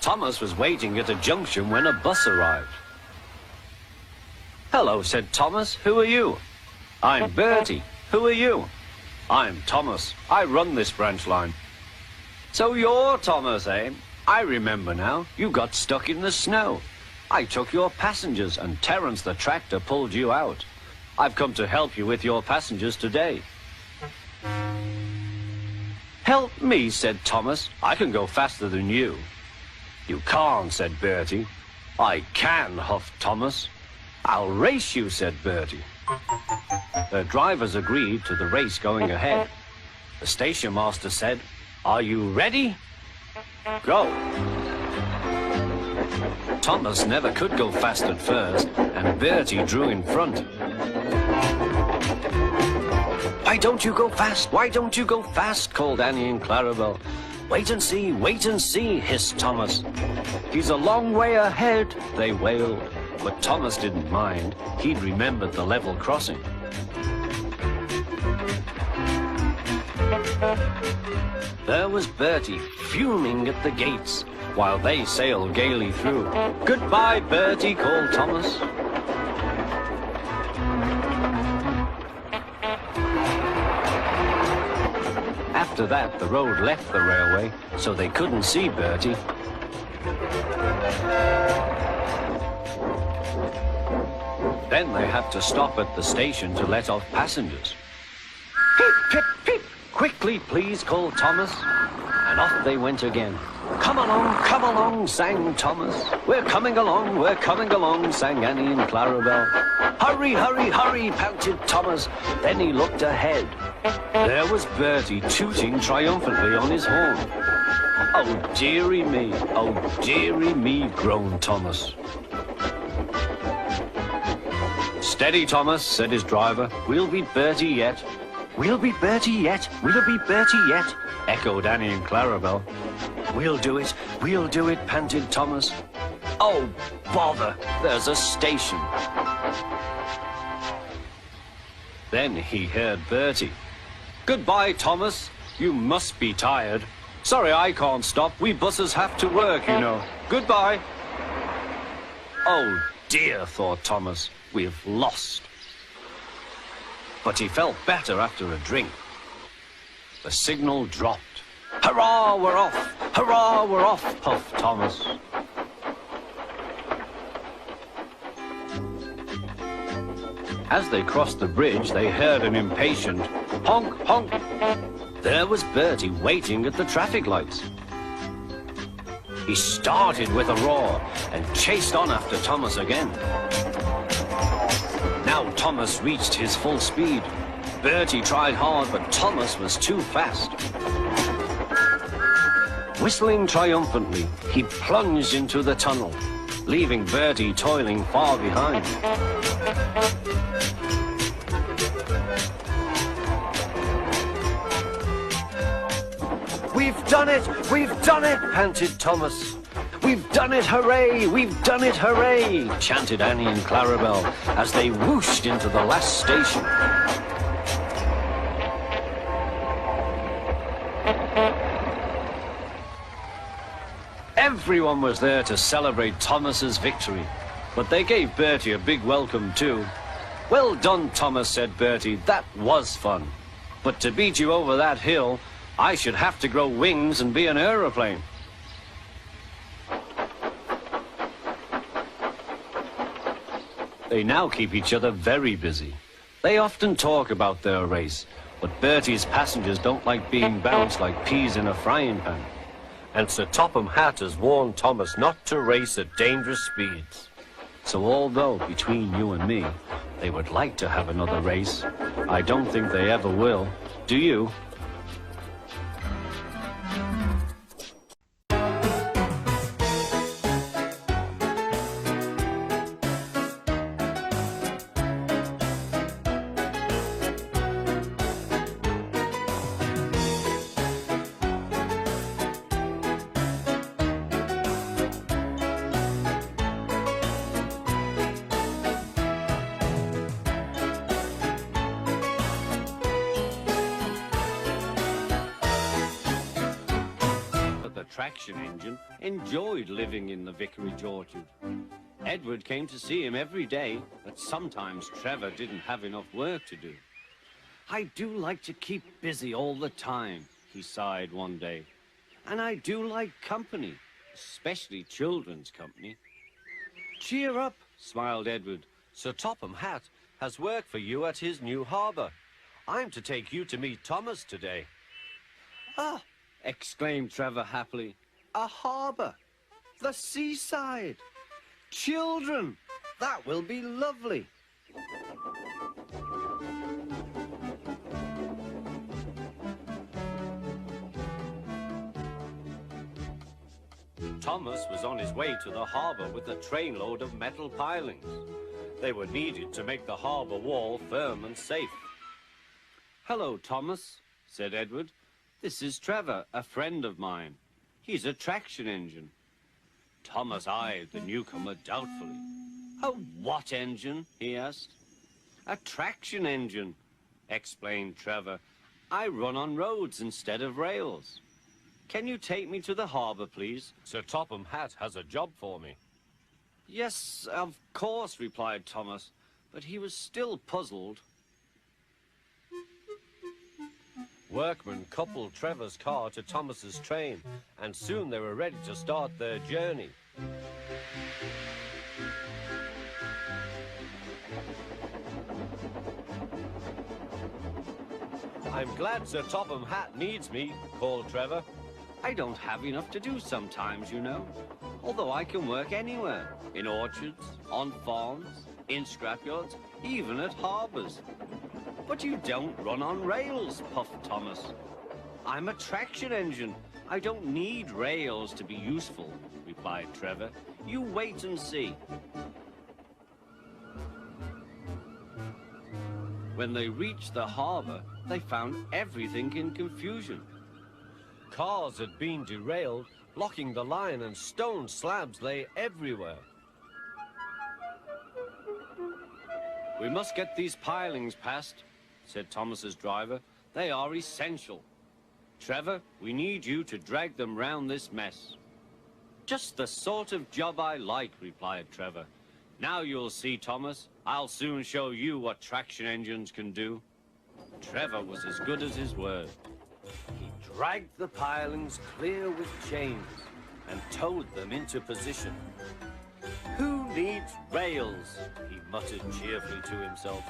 Thomas was waiting at a junction when a bus arrived. "Hello," said Thomas. "Who are you?" "I'm Bertie. Who are you?" "I'm Thomas. I run this branch line." "So you're Thomas, eh? I remember now. You got stuck in the snow. I took your passengers and Terence the tractor pulled you out. I've come to help you with your passengers today." "Help me," said Thomas. "I can go faster than you." "You can't," said Bertie. "I can," huffed Thomas. "I'll race you," said Bertie. The drivers agreed to the race going ahead. The station master said, "Are you ready? Go." Thomas never could go fast at first, and Bertie drew in front. "Why don't you go fast? Why don't you go fast?" called Annie and Clarabel. Wait and see," hissed Thomas. "He's a long way ahead," they wailed. But Thomas didn't mind. He'd remembered the level crossing. There was Bertie fuming at the gates while they sailed gaily through. "Goodbye, Bertie," called Thomas. After that, the road left the railway, so they couldn't see Bertie. Then they had to stop at the station to let off passengers. "Pip, pip, pip! Quickly, please," called Thomas. And off they went again. Come along," sang Thomas. We're coming along," sang Annie and Clarabel. Hurry, hurry, hurry," panted Thomas. Then he looked ahead. There was Bertie tooting triumphantly on his horn. "Oh, dearie me," groaned Thomas. "Steady, Thomas," said his driver. "We'll be Bertie yet." "We'll be Bertie yet, we'll be Bertie yet," echoed Annie and Clarabel. We'll do it," panted Thomas. "Oh, bother, there's a station." Then he heard Bertie. "Goodbye, Thomas. You must be tired. Sorry I can't stop. We buses have to work, you know. Goodbye." "Oh, dear," thought Thomas. "We've lost." But he felt better after a drink. The signal dropped. "Hurrah, we're off! Hurrah, we're off!" puffed Thomas. As they crossed the bridge, they heard an impatient honk, honk. There was Bertie waiting at the traffic lights. He started with a roar and chased on after Thomas again. Now Thomas reached his full speed. Bertie tried hard, but Thomas was too fast. Whistling triumphantly, he plunged into the tunnel, leaving Bertie toiling far behind. We've done it, panted Thomas. "We've done it, hooray! We've done it, hooray!" chanted Annie and Clarabel as they whooshed into the last station. Everyone was there to celebrate Thomas's victory, but they gave Bertie a big welcome too. "Well done, Thomas," said Bertie. "That was fun. But to beat you over that hill, I should have to grow wings and be an aeroplane." They now keep each other very busy. They often talk about their race, but Bertie's passengers don't like being bounced like peas in a frying pan. And Sir Topham Hatt has warned Thomas not to race at dangerous speeds. So although, between you and me, they would like to have another race, I don't think they ever will. Do you? traction engine, enjoyed living in the vicarage orchard. Edward came to see him every day, but sometimes Trevor didn't have enough work to do. "I do like to keep busy all the time," he sighed one day. "And I do like company, especially children's company." "Cheer up," smiled Edward. "Sir Topham Hatt has work for you at his new harbour. I'm to take you to meet Thomas today." "Ah!" exclaimed Trevor happily. "A harbour! The seaside! Children! That will be lovely!" Thomas was on his way to the harbour with a trainload of metal pilings. They were needed to make the harbour wall firm and safe. "Hello, Thomas," said Edward. "This is Trevor, a friend of mine. He's a traction engine." Thomas eyed the newcomer doubtfully. "A what engine?" he asked. "A traction engine," explained Trevor. "I run on roads instead of rails. Can you take me to the harbour, please? Sir Topham Hatt has a job for me." "Yes, of course," replied Thomas, but he was still puzzled. Workmen coupled Trevor's car to Thomas's train, and soon they were ready to start their journey. "I'm glad Sir Topham Hatt needs me," called Trevor. "I don't have enough to do sometimes, you know, although I can work anywhere, in orchards, on farms, in scrapyards, even at harbours." "But you don't run on rails," puffed Thomas. "I'm a traction engine. I don't need rails to be useful," replied Trevor. "You wait and see." When they reached the harbour, they found everything in confusion. Cars had been derailed, blocking the line, and stone slabs lay everywhere. "We must get these pilings past," said Thomas's driver. "They are essential. Trevor, we need you to drag them round this mess." "Just the sort of job I like," replied Trevor. "Now you'll see, Thomas. I'll soon show you what traction engines can do." Trevor was as good as his word. He dragged the pilings clear with chains and towed them into position. "Who needs rails?" he muttered cheerfully to himself.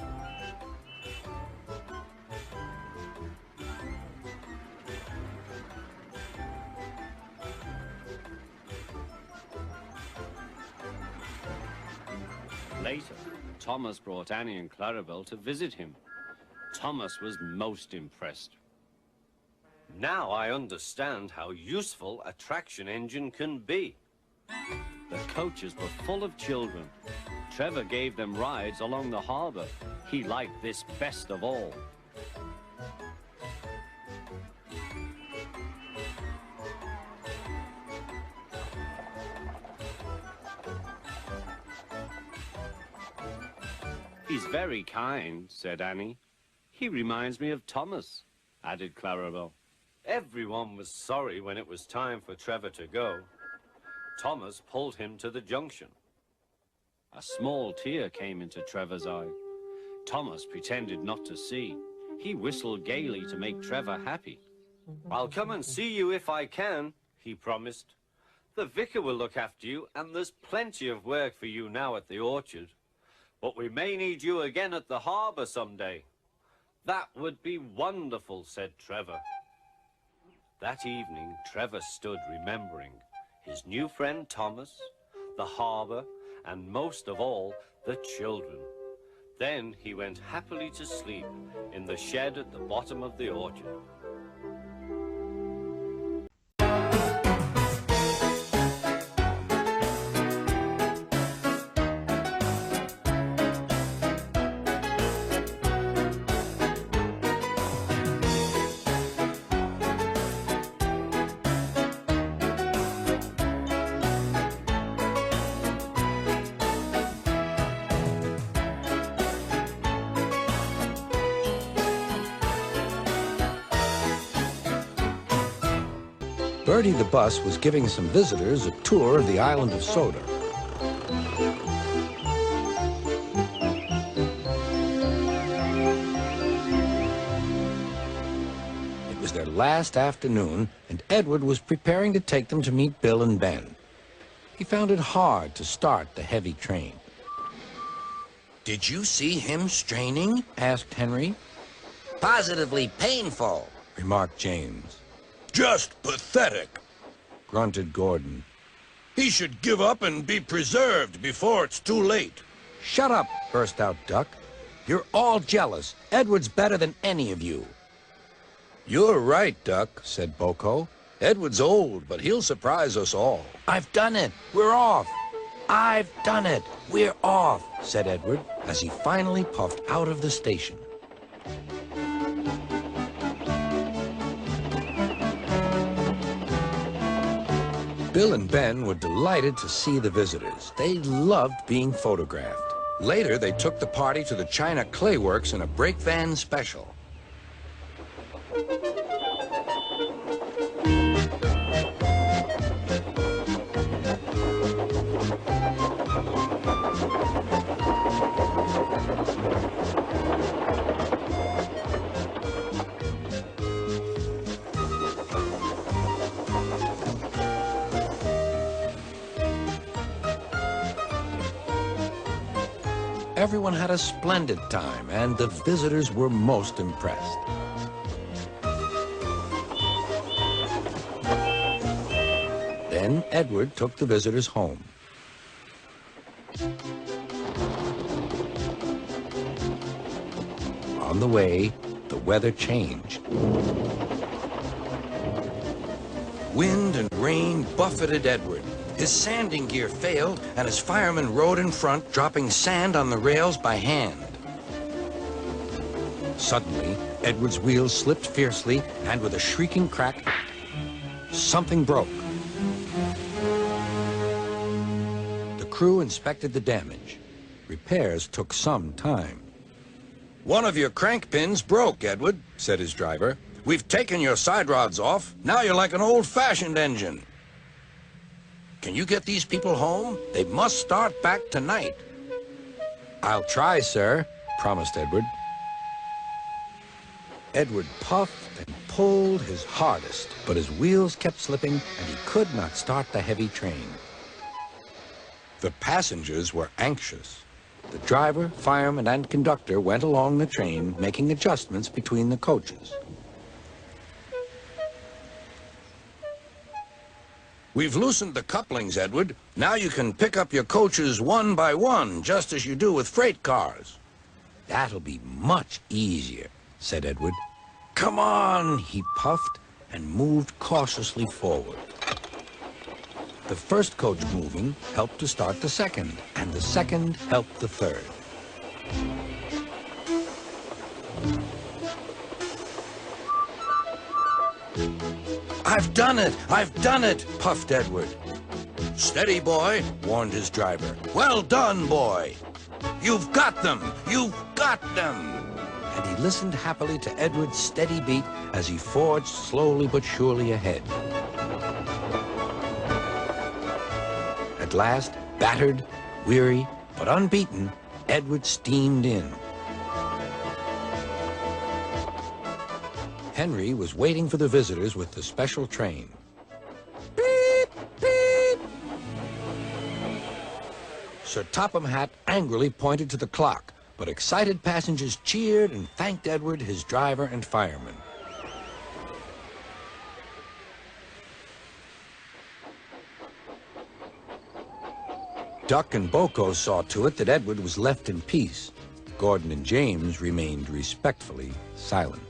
Later, Thomas brought Annie and Clarabel to visit him. Thomas was most impressed. "Now I understand how useful a traction engine can be." The coaches were full of children. Trevor gave them rides along the harbour. He liked this best of all. "He's very kind," said Annie. "He reminds me of Thomas," added Clarabel. Everyone was sorry when it was time for Trevor to go. Thomas pulled him to the junction. A small tear came into Trevor's eye. Thomas pretended not to see. He whistled gaily to make Trevor happy. "I'll come and see you if I can," he promised. "The vicar will look after you, and there's plenty of work for you now at the orchard. But we may need you again at the harbour someday." "That would be wonderful," said Trevor. That evening, Trevor stood remembering his new friend Thomas, the harbour, and most of all, the children. Then he went happily to sleep in the shed at the bottom of the orchard. Bertie the bus was giving some visitors a tour of the island of Sodor. It was their last afternoon, and Edward was preparing to take them to meet Bill and Ben. He found it hard to start the heavy train. Did you see him straining? Asked Henry. Positively painful, Remarked James. Just pathetic. Grunted Gordon. He should give up and be preserved before it's too late. Shut up, burst out Duck. You're all jealous. Edward's better than any of you. You're right, Duck, said Boko. Edward's old, but he'll surprise us all. I've done it. We're off. I've done it. We're off, said Edward as he finally puffed out of the station. Bill and Ben were delighted to see the visitors. They loved being photographed. Later, they took the party to the China Clay Works in a brake van special. Everyone had a splendid time, and the visitors were most impressed. Then Edward took the visitors home. On the way, the weather changed. Wind and rain buffeted Edward. His sanding gear failed, and his fireman rode in front, dropping sand on the rails by hand. Suddenly, Edward's wheels slipped fiercely, and with a shrieking crack, something broke. The crew inspected the damage. Repairs took some time. One of your crank pins broke, Edward, said his driver. We've taken your side rods off. Now you're like an old-fashioned engine. Can you get these people home? They must start back tonight. I'll try, sir, promised Edward. Edward puffed and pulled his hardest, but his wheels kept slipping, and he could not start the heavy train. The passengers were anxious. The driver, fireman, and conductor went along the train, making adjustments between the coaches. We've loosened the couplings, Edward. Now you can pick up your coaches one by one, just as you do with freight cars. That'll be much easier, said Edward. Come on, he puffed and moved cautiously forward. The first coach moving helped to start the second, and the second helped the third. I've done it! I've done it! Puffed Edward. Steady, boy, warned his driver. Well done, boy! You've got them! You've got them! And he listened happily to Edward's steady beat as he forged slowly but surely ahead. At last, battered, weary, but unbeaten, Edward steamed in. Henry was waiting for the visitors with the special train. Beep, beep. Sir Topham Hatt angrily pointed to the clock, but excited passengers cheered and thanked Edward, his driver, and fireman. Duck and Boko saw to it that Edward was left in peace. Gordon and James remained respectfully silent.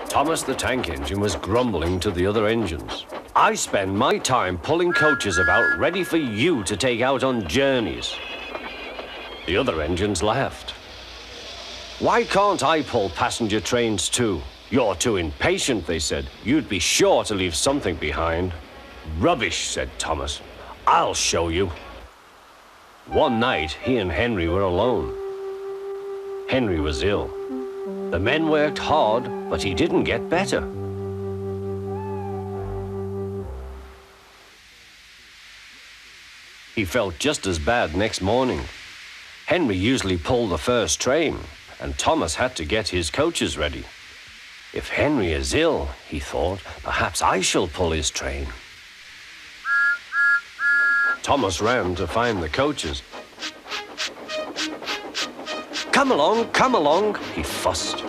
Thomas the Tank Engine was grumbling to the other engines. I spend my time pulling coaches about ready for you to take out on journeys. The other engines laughed. Why can't I pull passenger trains too? You're too impatient, they said. You'd be sure to leave something behind. Rubbish, said Thomas. I'll show you. One night, he and Henry were alone. Henry was ill. The men worked hard, but he didn't get better. He felt just as bad next morning. Henry usually pulled the first train, and Thomas had to get his coaches ready. If Henry is ill, he thought, perhaps I shall pull his train. Thomas ran to find the coaches. Come along, he fussed.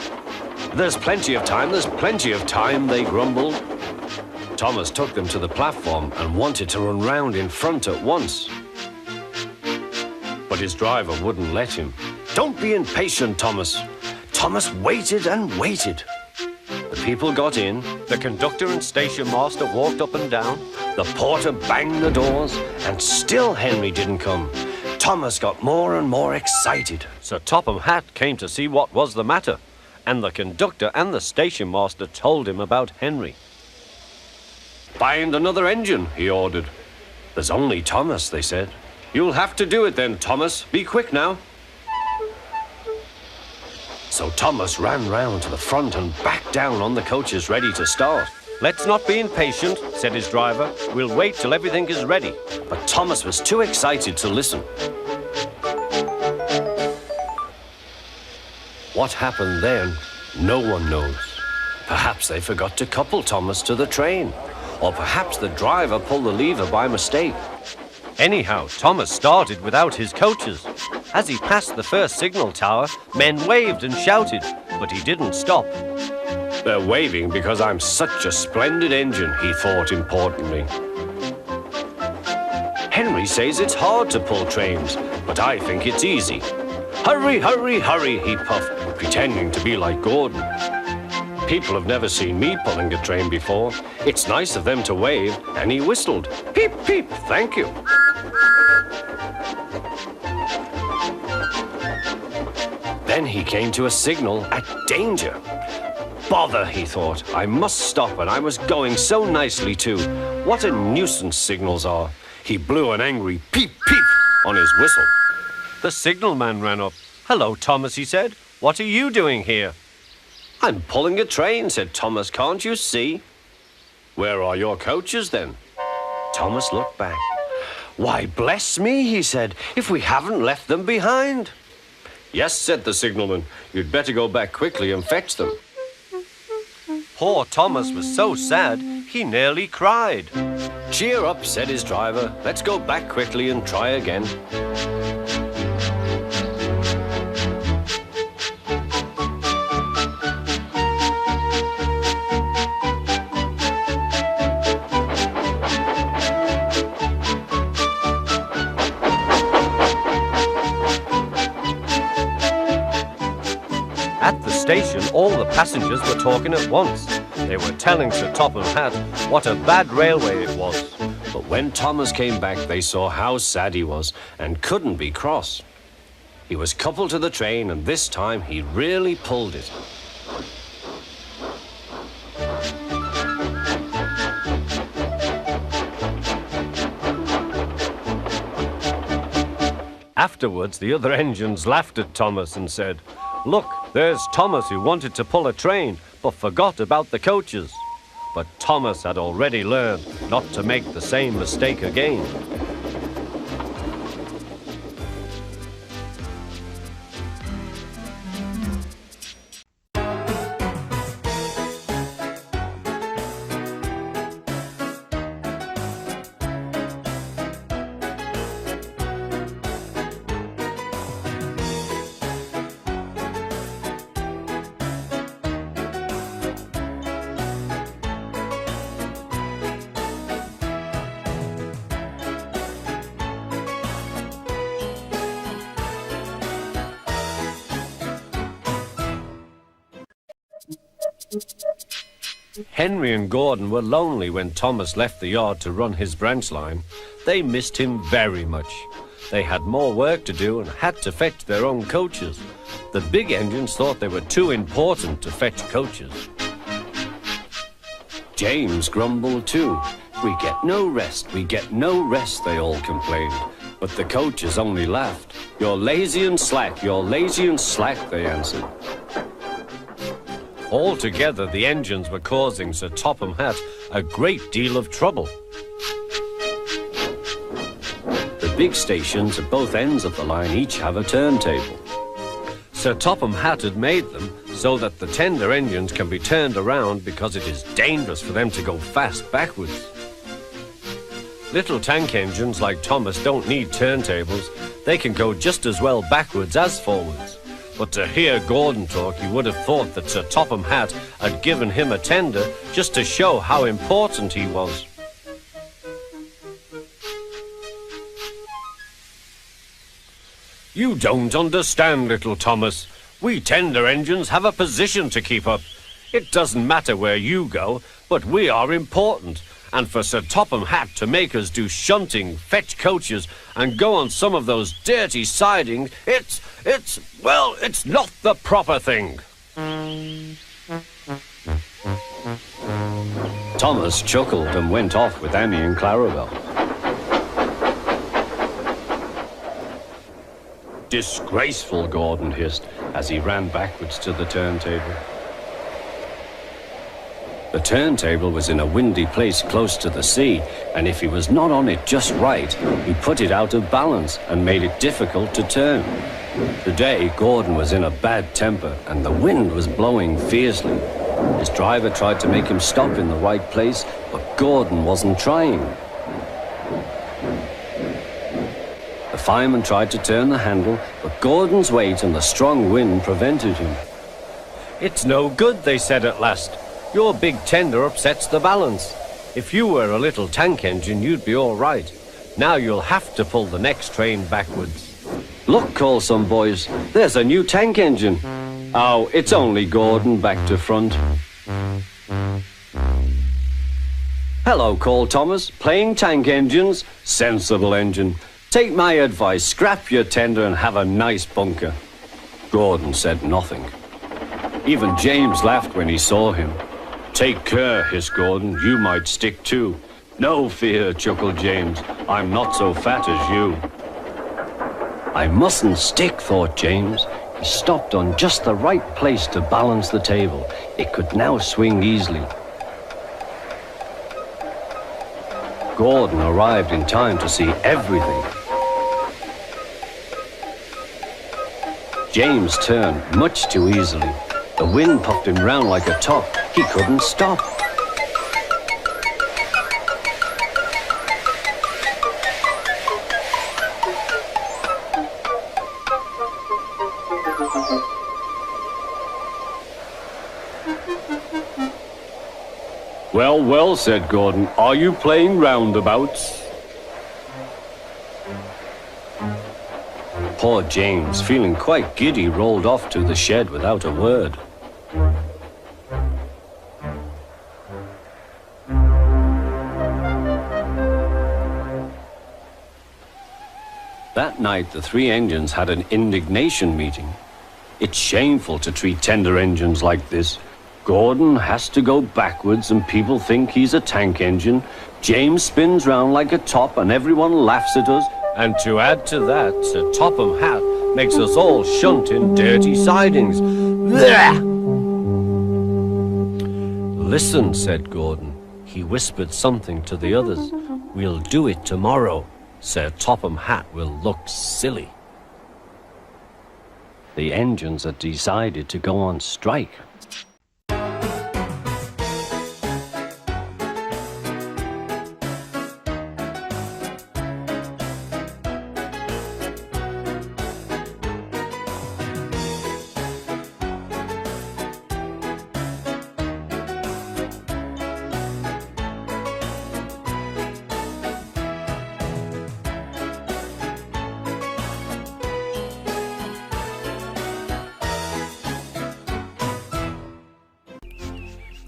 There's plenty of time, they grumbled. Thomas took them to the platform and wanted to run round in front at once. But his driver wouldn't let him. Don't be impatient, Thomas. Thomas waited and waited. The people got in, the conductor and station master walked up and down, the porter banged the doors, and still Henry didn't come. Thomas got more and more excited. Sir Topham Hatt came to see what was the matter, and the conductor and the station master told him about Henry. Find another engine, he ordered. There's only Thomas, they said. You'll have to do it then, Thomas. Be quick now. So Thomas ran round to the front and back down on the coaches ready to start. Let's not be impatient, said his driver. We'll wait till everything is ready. But Thomas was too excited to listen. What happened then, no one knows. Perhaps they forgot to couple Thomas to the train. Or perhaps the driver pulled the lever by mistake. Anyhow, Thomas started without his coaches. As he passed the first signal tower, men waved and shouted, but he didn't stop. They're waving because I'm such a splendid engine, he thought importantly. Henry says it's hard to pull trains, but I think it's easy. Hurry, hurry, hurry, he puffed, pretending to be like Gordon. People have never seen me pulling a train before. It's nice of them to wave, and he whistled. Peep, peep, thank you. Then he came to a signal at danger. Bother, he thought. I must stop, and I was going so nicely too. What a nuisance signals are. He blew an angry peep, peep on his whistle. The signalman ran up. Hello, Thomas, he said. What are you doing here? I'm pulling a train, said Thomas. Can't you see? Where are your coaches, then? Thomas looked back. Why, bless me, he said, if we haven't left them behind. Yes, said the signalman. You'd better go back quickly and fetch them. Poor Thomas was so sad, he nearly cried. Cheer up, said his driver. Let's go back quickly and try again. At the station, all the passengers were talking at once. They were telling Sir Topham Hatt what a bad railway it was. But when Thomas came back, they saw how sad he was and couldn't be cross. He was coupled to the train, and this time he really pulled it. Afterwards, the other engines laughed at Thomas and said, Look, there's Thomas who wanted to pull a train, but forgot about the coaches. But Thomas had already learned not to make the same mistake again. Henry and Gordon were lonely when Thomas left the yard to run his branch line. They missed him very much. They had more work to do and had to fetch their own coaches. The big engines thought they were too important to fetch coaches. James grumbled too. "We get no rest, we get no rest," they all complained. But the coaches only laughed. "You're lazy and slack, you're lazy and slack," they answered. Altogether, the engines were causing Sir Topham Hatt a great deal of trouble. The big stations at both ends of the line each have a turntable. Sir Topham Hatt had made them so that the tender engines can be turned around because it is dangerous for them to go fast backwards. Little tank engines like Thomas don't need turntables. They can go just as well backwards as forwards. But to hear Gordon talk, you would have thought that Sir Topham Hatt had given him a tender just to show how important he was. "You don't understand, little Thomas. We tender engines have a position to keep up. It doesn't matter where you go, but we are important. And for Sir Topham Hatt to make us do shunting, fetch coaches, and go on some of those dirty sidings, it's not the proper thing." Thomas chuckled and went off with Annie and Clarabel. "Disgraceful," Gordon hissed as he ran backwards to the turntable. The turntable was in a windy place close to the sea, and if he was not on it just right, he put it out of balance and made it difficult to turn. Today, Gordon was in a bad temper, and the wind was blowing fiercely. His driver tried to make him stop in the right place, but Gordon wasn't trying. The fireman tried to turn the handle, but Gordon's weight and the strong wind prevented him. "It's no good," they said at last. "Your big tender upsets the balance. If you were a little tank engine, you'd be all right. Now you'll have to pull the next train backwards." "Look," called some boys, "there's a new tank engine." "Oh, it's only Gordon back to front." "Hello," called Thomas, "playing tank engines? Sensible engine. Take my advice, scrap your tender and have a nice bunker." Gordon said nothing. Even James laughed when he saw him. "Take care," hissed Gordon, "you might stick too." "No fear," chuckled James, "I'm not so fat as you." "I mustn't stick," thought James. He stopped on just the right place to balance the table. It could now swing easily. Gordon arrived in time to see everything. James turned much too easily. The wind puffed him round like a top. He couldn't stop. "Well, well," said Gordon, "are you playing roundabouts?" Poor James, feeling quite giddy, rolled off to the shed without a word. That night, the three engines had an indignation meeting. "It's shameful to treat tender engines like this. Gordon has to go backwards and people think he's a tank engine. James spins round like a top and everyone laughs at us. And to add to that, Sir Topham Hatt makes us all shunt in dirty sidings. Blech!" "Listen," said Gordon. He whispered something to the others. "We'll do it tomorrow. Sir Topham Hatt will look silly." The engines had decided to go on strike.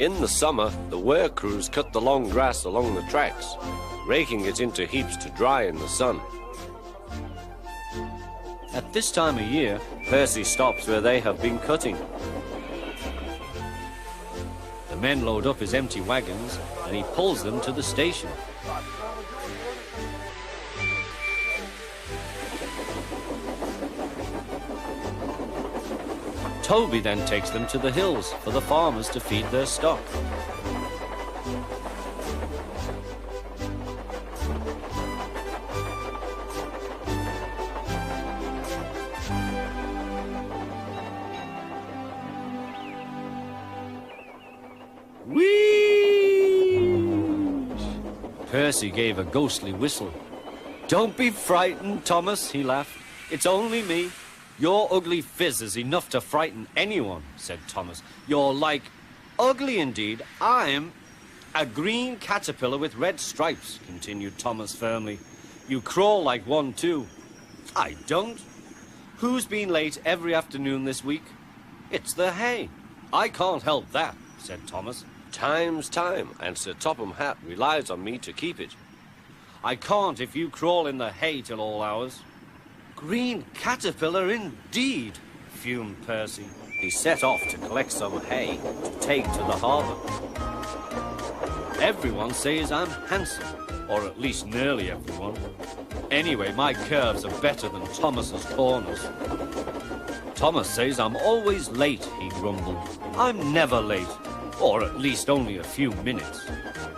In the summer, the work crews cut the long grass along the tracks, raking it into heaps to dry in the sun. At this time of year, Percy stops where they have been cutting. The men load up his empty wagons and he pulls them to the station. Toby then takes them to the hills for the farmers to feed their stock. Whee! Percy gave a ghostly whistle. "Don't be frightened, Thomas," he laughed. "It's only me." "Your ugly phiz is enough to frighten anyone," said Thomas. "You're like... ugly indeed. I'm a green caterpillar with red stripes," continued Thomas firmly. "You crawl like one too." "I don't." "Who's been late every afternoon this week?" "It's the hay." "I can't help that," said Thomas. Time's time, and Sir Topham Hatt relies on me to keep it. "I can't if you crawl in the hay till all hours." "Green caterpillar indeed," fumed Percy. He set off to collect some hay to take to the harbour. "Everyone says I'm handsome, or at least nearly everyone. Anyway, my curves are better than Thomas's corners." "Thomas says I'm always late," he grumbled. "I'm never late, or at least only a few minutes.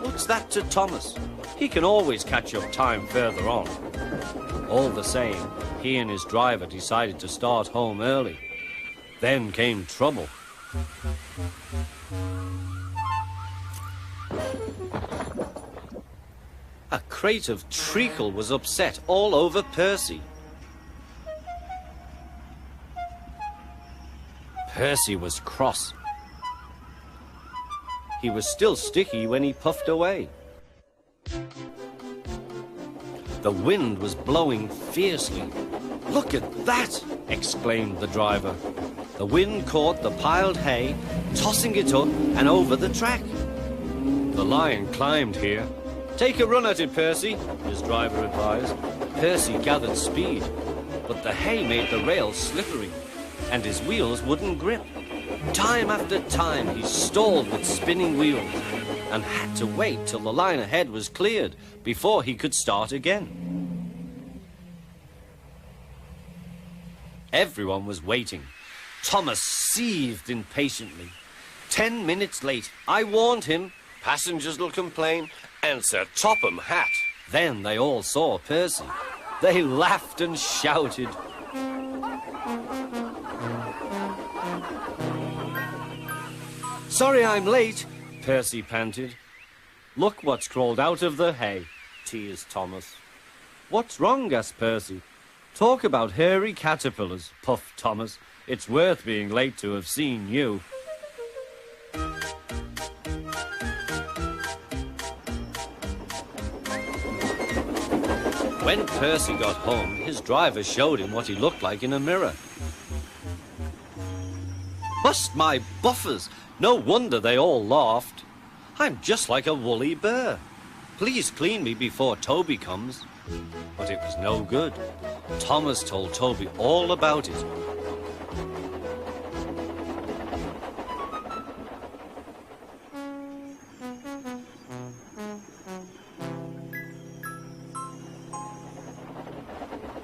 What's that to Thomas? He can always catch up time further on." All the same, he and his driver decided to start home early. Then came trouble. A crate of treacle was upset all over Percy. Percy was cross. He was still sticky when he puffed away. The wind was blowing fiercely. "Look at that!" exclaimed the driver. The wind caught the piled hay, tossing it up and over the track. "The lion climbed here." "Take a run at it, Percy," his driver advised. Percy gathered speed, but the hay made the rails slippery, and his wheels wouldn't grip. Time after time he stalled with spinning wheels and had to wait till the line ahead was cleared before he could start again. Everyone was waiting. Thomas seethed impatiently. 10 minutes late. I warned him. Passengers will complain, and Sir Topham Hatt. Then they all saw Percy. They laughed and shouted. "Sorry I'm late," Percy panted. "Look what's crawled out of the hay," teased Thomas. "What's wrong?" asked Percy. "Talk about hairy caterpillars," puffed Thomas. "It's worth being late to have seen you." When Percy got home, his driver showed him what he looked like in a mirror. "Bust my buffers! No wonder they all laughed. I'm just like a woolly bear. Please clean me before Toby comes." But it was no good. Thomas told Toby all about it.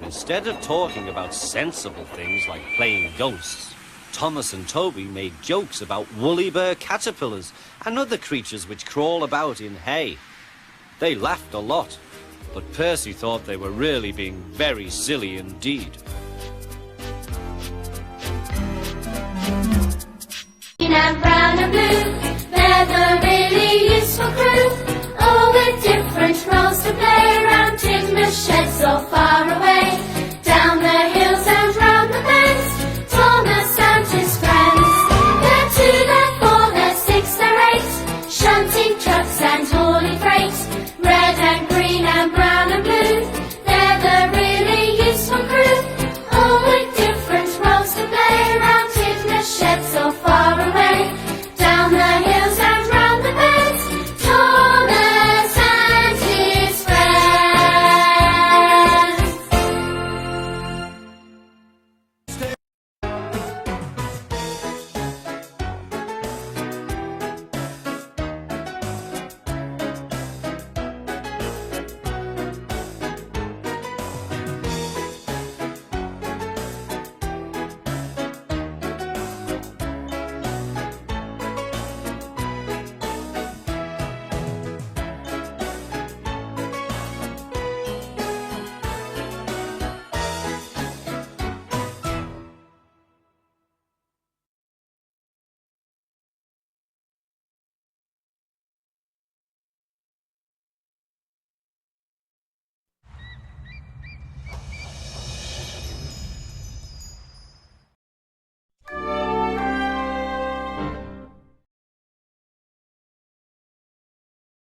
Instead of talking about sensible things like playing ghosts, Thomas and Toby made jokes about woolly bear caterpillars and other creatures which crawl about in hay. They laughed a lot, but Percy thought they were really being very silly indeed. Green and brown and blue, they're the really useful crew, all with different roles to play around in the sheds or far away.